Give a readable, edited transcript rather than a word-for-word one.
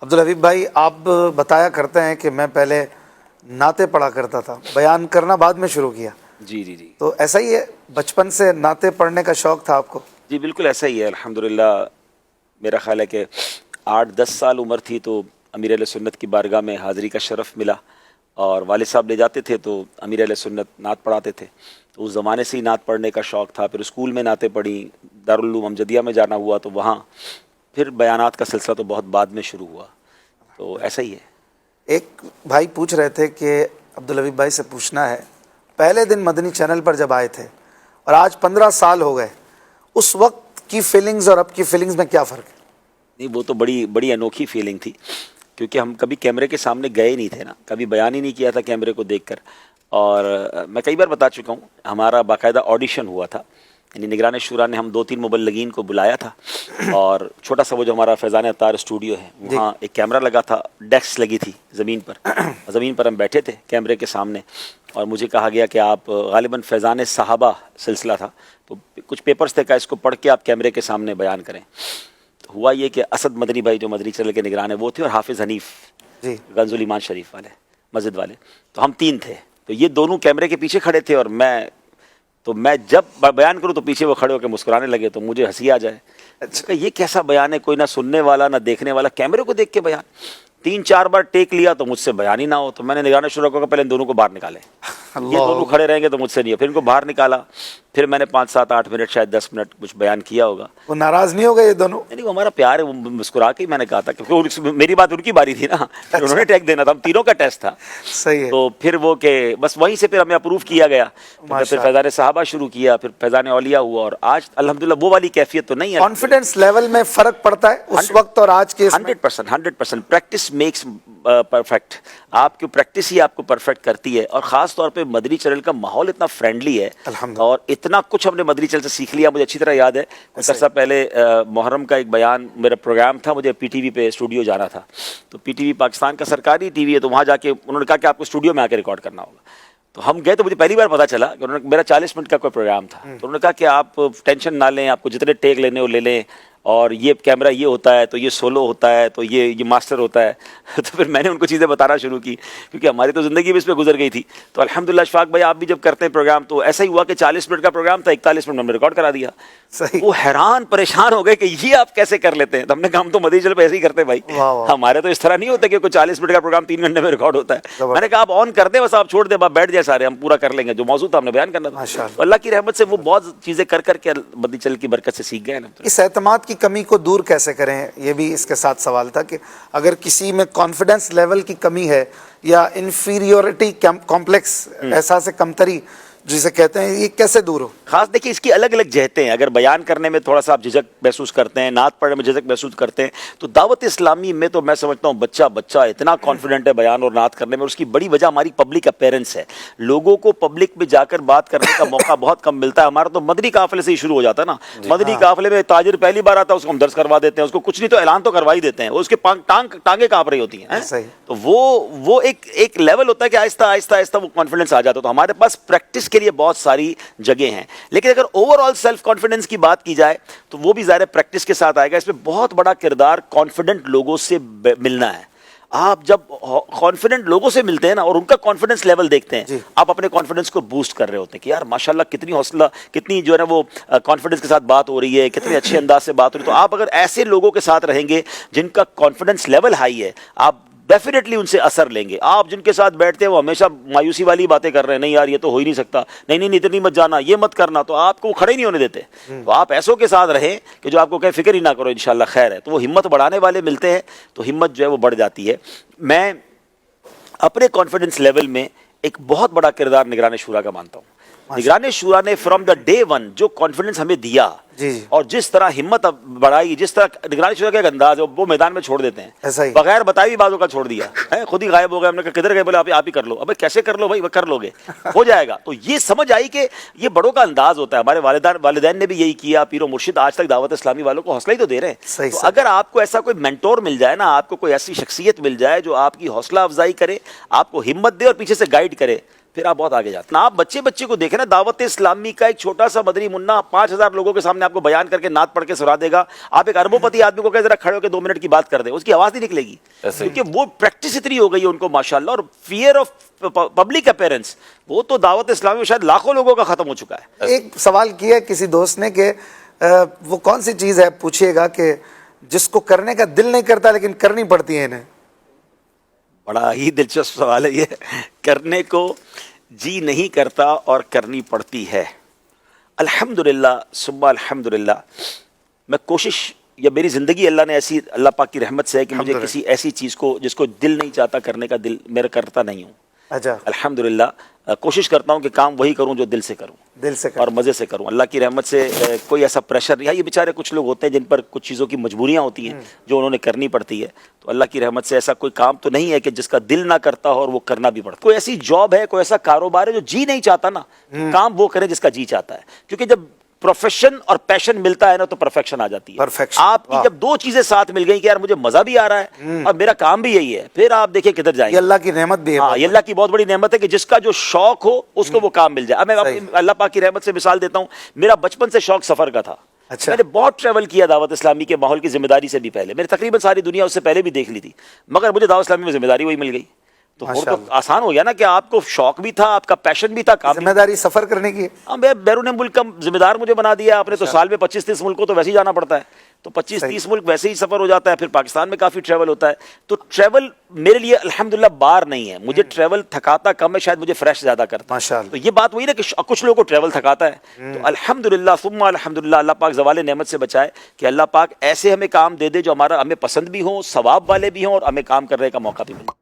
عبدالحبیب بھائی، آپ بتایا کرتے ہیں کہ میں پہلے نعتیں پڑھا کرتا تھا، بیان کرنا بعد میں شروع کیا. جی جی جی تو ایسا ہی ہے، بچپن سے نعتیں پڑھنے کا شوق تھا آپ کو؟ جی بالکل ایسا ہی ہے الحمدللہ. میرا خیال ہے کہ 8-10 سال عمر تھی تو امیر اہل سنت کی بارگاہ میں حاضری کا شرف ملا، اور والد صاحب لے جاتے تھے تو امیر اہل سنت نعت پڑھاتے تھے. تو اس زمانے سے ہی نعت پڑھنے کا شوق تھا. پھر اسکول میں نعتیں پڑھی، دارالعلوم امجدیہ میں جانا ہوا تو وہاں پھر بیانات کا سلسلہ تو بہت بعد میں شروع ہوا. تو ایسا ہی ہے. ایک بھائی پوچھ رہے تھے کہ عبدالحبیب بھائی سے پوچھنا ہے، پہلے دن مدنی چینل پر جب آئے تھے اور آج 15 سال ہو گئے، اس وقت کی فیلنگز اور اب کی فیلنگز میں کیا فرق ہے؟ نہیں، وہ تو بڑی انوکھی فیلنگ تھی، کیونکہ ہم کبھی کیمرے کے سامنے گئے نہیں تھے نا، کبھی بیان ہی نہیں کیا تھا کیمرے کو دیکھ کر. اور میں کئی بار بتا چکا ہوں، ہمارا باقاعدہ آڈیشن ہوا تھا. یعنی نگران شورا نے ہم 2-3 مبلغین کو بلایا تھا، اور چھوٹا سا وہ جو ہمارا فیضان عطار اسٹوڈیو ہے وہاں ایک کیمرہ لگا تھا، ڈیسک لگی تھی زمین پر ہم بیٹھے تھے کیمرے کے سامنے، اور مجھے کہا گیا کہ آپ غالباً فیضان صحابہ سلسلہ تھا تو کچھ پیپرز تھے، کہ اس کو پڑھ کے آپ کیمرے کے سامنے بیان کریں. ہوا یہ کہ اسد مدنی بھائی جو مدنی چینل کے نگران ہیں وہ تھے، اور حافظ حنیف گنز الایمان شریف والے مسجد والے، تو ہم 3 تھے. تو یہ دونوں کیمرے کے پیچھے کھڑے تھے، اور میں جب بیان کروں تو پیچھے وہ کھڑے ہو کے مسکرانے لگے تو مجھے ہنسی آ جائے. کہ یہ کیسا بیان ہے، کوئی نہ سننے والا نہ دیکھنے والا، کیمرے کو دیکھ کے بیان. 3-4 بار ٹیک لیا تو مجھ سے بیان ہی نہ ہو. تو میں نے نگران شورا کو کہا پہلے ان دونوں کو باہر نکالیں، یہ دونوں کھڑے رہیں گے تو مجھ سے نہیں ہے. پھر ان کو باہر نکالا، پھر میں نے 5-7-8 منٹ شاید 10 منٹ کچھ بیان کیا ہوگا. وہ ناراض نہیں ہو گئے یہ دونوں؟ نہیں، وہ ہمارا پیار ہے. وہ مسکرا کے ہی میں نے کہا تھا کہ میری بات ان کی باری تھی نا، پھر انہوں نے ٹیک دینا تھا، ہم تینوں کا ٹیسٹ تھا. صحیح ہے. تو پھر وہ کہ بس وہیں سے پھر ہمیں اپروو کیا گیا. پھر فیضان صحابہ شروع کیا، پھر فیضان اولیاء ہوا، اور آج الحمدللہ وہ والی کیفیت تو نہیں ہے. کانفیڈنس لیول میں فرق پڑتا ہے اس وقت اور آج کے؟ 100% پریکٹس میکس پرفیکٹ. آپ کی پریکٹس ہی آپ کو پرفیکٹ کرتی ہے. اور خاص طور پہ مدنی چینل کا ماحول اتنا فرینڈلی ہے، اور اتنا کچھ ہم نے مدنی چینل سے سیکھ لیا. مجھے اچھی طرح یاد ہے کچھ عرصہ پہلے محرم کا ایک بیان، میرا پروگرام تھا، مجھے پی ٹی وی پہ اسٹوڈیو جانا تھا. تو پی ٹی وی پاکستان کا سرکاری ٹی وی ہے، تو وہاں جا کے انہوں نے کہا کہ آپ کو اسٹوڈیو میں آ کے ریکارڈ کرنا ہوگا. تو ہم گئے تو مجھے پہلی بار پتا چلا کہ انہوں نے، میرا 40 منٹ کا کوئی پروگرام تھا، تو انہوں نے کہا کہ آپ ٹینشن نہ لیں، آپ کو جتنے ٹیک لینے ہو لے لیں، اور یہ کیمرہ یہ ہوتا ہے، تو یہ سولو ہوتا ہے، تو یہ ماسٹر ہوتا ہے. تو پھر میں نے ان کو چیزیں بتانا شروع کی، کیونکہ ہماری تو زندگی بھی اس پہ گزر گئی تھی. تو الحمدللہ اشفاق بھائی، آپ بھی جب کرتے ہیں پروگرام تو ایسا ہی ہوا کہ 40 منٹ کا پروگرام تھا، 41 منٹ میں ہم نے ریکارڈ کرا دیا. وہ حیران پریشان ہو گئے کہ یہ آپ کیسے کر لیتے ہیں. تو ہم نے کہا ہم تو مدنی چینل پہ ایسے ہی کرتے ہیں بھائی، ہمارے تو اس طرح نہیں ہوتا کہ کوئی 40 منٹ کا پروگرام 3 گھنٹے میں ریکارڈ ہوتا ہے. میں نے کہا آپ آن کر دیں، بس آپ چھوڑ دیں، آپ بیٹھ جائیں، سارے ہم پورا کر لیں گے جو موضوع تھا ہم نے بیان کرنا تھا. اللہ کی رحمت سے وہ بہت چیزیں کر کے مدنی چینل کی برکت سے سیکھ گئے. اس اعتماد کی کمی کو دور کیسے کریں، یہ بھی اس کے ساتھ سوال تھا، کہ اگر کسی میں کانفیڈنس لیول کی کمی ہے یا انفیریورٹی کمپلیکس، احساس کمتری جسے کہتے ہیں، یہ کیسے دور ہو؟ خاص دیکھیے اس کی الگ الگ جہتیں ہیں. اگر بیان کرنے میں تھوڑا سا آپ جھجک محسوس کرتے ہیں، نعت پڑھنے میں جھجک محسوس کرتے ہیں، تو دعوت اسلامی میں تو میں سمجھتا ہوں بچہ اتنا کانفیڈنٹ ہے بیان اور نعت کرنے میں. اس کی بڑی وجہ ہماری پبلک اپیرنس ہے. لوگوں کو پبلک میں جا کر بات کرنے کا موقع بہت کم ملتا ہے. ہمارا تو مدنی قافلے سے ہی شروع ہو جاتا ہے نا. مدنی قافلے میں تاجر پہلی بار آتا ہے، اس کو ہم درس کروا دیتے ہیں، اس کو کچھ نہیں تو اعلان تو کروا ہی دیتے ہیں، اس کے ٹانگیں کانپ رہی ہوتی ہیں. تو وہ ایک لیول ہوتا ہے کہ آہستہ آہستہ وہ کانفیڈنس آ جاتا ہے. تو ہمارے پاس پریکٹس کے لیے بہت ساری جگہ ہیں. لیکن اگر اوور آل سیلف کانفیڈنس کی بات کی جائے تو وہ بھی ظاہر پریکٹس کے ساتھ آئے گا. اس میں بہت بڑا کردار کانفیڈنٹ لوگوں سے ملنا ہے. آپ جب کانفیڈنٹ لوگوں سے ملتے ہیں نا اور ان کا کانفیڈنس لیول دیکھتے ہیں، آپ اپنے کانفیڈنس کو بوسٹ کر رہے ہوتے ہیں کہ یار ماشاءاللہ کتنی حوصلہ، کتنی جو ہے نا وہ کانفیڈنس کے ساتھ بات ہو رہی ہے، کتنے اچھے انداز سے بات ہو رہی ہے. تو آپ اگر ایسے لوگوں کے ساتھ رہیں گے جن کا کانفیڈنس لیول ہائی ہے، آپ ڈیفینیٹلی ان سے اثر لیں گے. آپ جن کے ساتھ بیٹھتے ہیں وہ ہمیشہ مایوسی والی باتیں کر رہے ہیں، نہیں یار یہ تو ہو ہی نہیں سکتا، نہیں اتنی مت جانا، یہ مت کرنا، تو آپ کو کھڑے نہیں ہونے دیتے. تو آپ ایسوں کے ساتھ رہیں کہ جو آپ کو کہیں فکر ہی نہ کرو انشاءاللہ خیر ہے. تو وہ ہمت بڑھانے والے ملتے ہیں تو ہمت جو ہے وہ بڑھ جاتی ہے. میں اپنے کانفیڈنس لیول میں ایک بہت بڑا کردار نگران شورا کا مانتا ہوں. نگران شورا نے فرام دا ڈے ون جو کانفیڈنس ہمیں دیا اور جس طرح ہمت بڑھائی، جس طرح نگران شورا کا ایک انداز ہے، وہ میدان میں چھوڑ دیتے ہیں بغیر بتائی باتوں کا چھوڑ دیا، خود ہی غائب ہو گئے. ہم نے کہا کدھر گئے؟ بولے آپ ہی کر لو. ابے کیسے کر لو بھائی؟ وہ کر لو گے، ہو جائے گا. تو یہ سمجھ آئی کہ یہ بڑوں کا انداز ہوتا ہے. ہمارے والدین نے بھی یہی کیا. پیر و مرشد آج تک دعوت اسلامی والوں کو حوصلہ ہی تو دے رہے ہیں. تو اگر آپ کو ایسا کوئی مینٹور مل جائے نا، آپ کو کوئی ایسی شخصیت مل جائے جو آپ کی حوصلہ افزائی کرے، آپ کو ہمت دے اور پیچھے سے گائیڈ کرے، پھر آپ بہت آگے جاتے ہیں. آپ بچے بچے کو دیکھیں نا, دعوت اسلامی کا ایک چھوٹا سا مدنی منا 5000 لوگوں کے سامنے آپ کو بیان کر کے نعت پڑھ کے سنا دے گا. آپ ایک اربوں پتی آدمی کو کہے ذرا کھڑے ہو کے 2 منٹ کی بات کر دیں, اس کی آواز نہیں نکلے گی, کیونکہ وہ پریکٹس اتنی ہو گئی ہے ان کو ماشاءاللہ. اور فیئر آف پبلک اپیرنس وہ تو دعوت اسلامی میں شاید لاکھوں لوگوں کا ختم ہو چکا ہے. ایک سوال کیا کسی دوست نے کہ وہ کون سی چیز ہے, پوچھیے گا کہ جس کو کرنے کا دل نہیں کرتا لیکن کرنی پڑتی ہے انہیں. بڑا ہی دلچسپ سوال ہے یہ. کرنے کو جی نہیں کرتا اور کرنی پڑتی ہے. الحمدللہ ثم الحمدللہ, میں کوشش, یا میری زندگی اللہ نے ایسی, اللہ پاک کی رحمت سے ہے کہ مجھے کسی ایسی چیز کو جس کو دل نہیں چاہتا کرنے کا دل میرا کرتا نہیں ہوں. اچھا, الحمدللہ کوشش کرتا ہوں کہ کام وہی کروں جو دل سے کروں, دل سے اور مزے سے کروں. اللہ کی رحمت سے کوئی ایسا پریشر نہیں ہے. یہ بیچارے کچھ لوگ ہوتے ہیں جن پر کچھ چیزوں کی مجبوریاں ہوتی ہیں جو انہوں نے کرنی پڑتی ہے. تو اللہ کی رحمت سے ایسا کوئی کام تو نہیں ہے کہ جس کا دل نہ کرتا ہو اور وہ کرنا بھی پڑتا. کوئی ایسی جاب ہے, کوئی ایسا کاروبار ہے جو جی نہیں چاہتا نا, کام وہ کرے جس کا جی چاہتا ہے. کیونکہ جب پروفیشن اور پیشن ملتا ہے نا تو پرفیکشن آ جاتی ہے. Perfection. آپ کی جب 2 چیزیں ساتھ مل گئی کہ یار مجھے مزہ بھی آ رہا ہے اور میرا کام بھی یہی ہے, پھر آپ دیکھیں کدھر جائیں یہ گے. اللہ کی رحمت بھی ہے. ہاں, یہ اللہ کی بہت بڑی نعمت ہے کہ جس کا جو شوق ہو اس کو وہ کام مل جائے. اب میں اللہ پاک کی رحمت سے مثال دیتا ہوں. میرا بچپن سے شوق سفر کا تھا. اچھا. میں نے بہت ٹریول کیا دعوت اسلامی کے ماحول کی ذمہ داری سے بھی پہلے. میں نے تقریباً ساری دنیا اس سے پہلے بھی دیکھ لی تھی, مگر مجھے دعوت اسلامی میں ذمہ داری وہی مل گئی. تو اور تو آسان ہو گیا نا کہ آپ کو شوق بھی تھا, آپ کا پیشن بھی تھا, کام ذمہ داری سفر کرنے کی. ہاں, میں بیرون ملک کا ذمہ دار مجھے بنا دیا آپ نے. تو سال میں 25-30 ملک کو تو ویسے ہی جانا پڑتا ہے. تو 25-30 ملک ویسے ہی سفر ہو جاتا ہے. پھر پاکستان میں کافی ٹریول ہوتا ہے. تو ٹریول میرے لیے الحمدللہ بار نہیں ہے. مجھے ٹریول تھکاتا کم ہے, شاید مجھے فریش زیادہ کرتا ہے. ماشاءاللہ. تو یہ بات وہی نا کہ کچھ لوگوں کو ٹریول تھکاتا ہے. تو الحمدللہ ثم الحمدللہ, اللہ پاک زوال نعمت سے بچائے کہ اللہ پاک ایسے ہمیں کام دے دے جو ہمیں پسند بھی ہوں, ثواب والے بھی ہوں, اور ہمیں کام کرنے کا موقع بھی ملے.